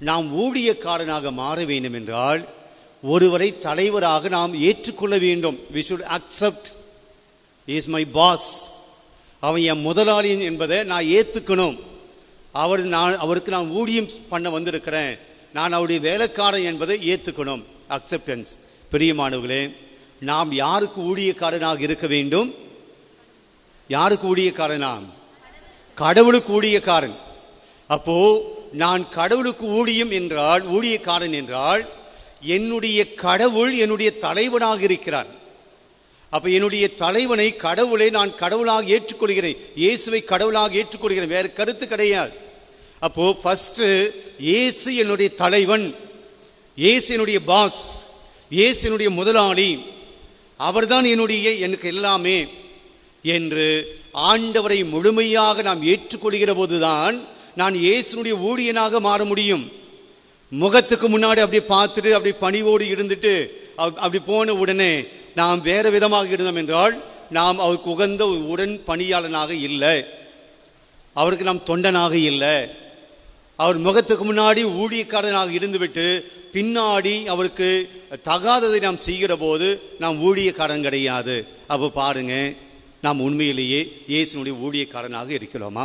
நாம் ஊழியக்காரனாக மாற வேண்டும் என்றால் ஒருவரை தலைவராக நாம் ஏற்றுக்கொள்ள வேண்டும். we should accept he is my boss. அவன் என் முதலாளி என்பதை நான் ஏற்றுக்கணும். அவருக்கு நான் ஊழியம் பண்ண வந்திருக்கிறேன், நான் அவருடைய வேலைக்காரன் என்பதை ஏற்றுக்கணும். அக்செப்டன்ஸ். பிரியமானவர்களே, நாம் யாருக்கு ஊழியக்காரனாக இருக்க வேண்டும்? யாருக்கு ஊழியக்காரனா? கடவுளுக்கு ஊழியக்காரன். அப்போ நான் கடவுளுக்கு ஊழியம் என்றால், ஊழியக்காரன் என்றால், என்னுடைய கடவுள் என்னுடைய தலைவனாக இருக்கிறார். அப்ப என்னுடைய தலைவனை, கடவுளை நான் கடவுளாக ஏற்றுக்கொள்கிறேன். இயேசுவை கடவுளாக ஏற்றுக்கொள்கிறேன், வேற கருத்து கிடையாது. அப்போ ஃபர்ஸ்ட் இயேசு என்னுடைய தலைவன், இயேசு என்னுடைய பாஸ், இயேசு என்னுடைய முதலாளி, அவர்தான் எனக்கு எல்லாமே என்று ஆண்டவரை முழுமையாக நாம் ஏற்றுக்கொள்கிற போதுதான் நான் இயேசுனுடைய ஊழியனாக மாற முடியும். முகத்துக்கு முன்னாடி அப்படி பார்த்துட்டு அப்படி பணிவோடு இருந்துட்டு அப்படி போன உடனே நாம் வேற விதமாக இருந்தோம் என்றால் நாம் அவருக்கு உகந்த உடன் பணியாளனாக இல்லை, அவருக்கு நாம் தொண்டனாக இல்லை. அவர் முகத்துக்கு முன்னாடி ஊழியக்காரனாக இருந்துவிட்டு பின்னாடி அவருக்கு தகாததை நாம் செய்கிற போது நாம் ஊழியக்காரன் கிடையாது. அப்போ பாருங்க, நாம் உண்மையிலேயே இயேசுனுடைய ஊழியக்காரனாக இருக்கிறோமா?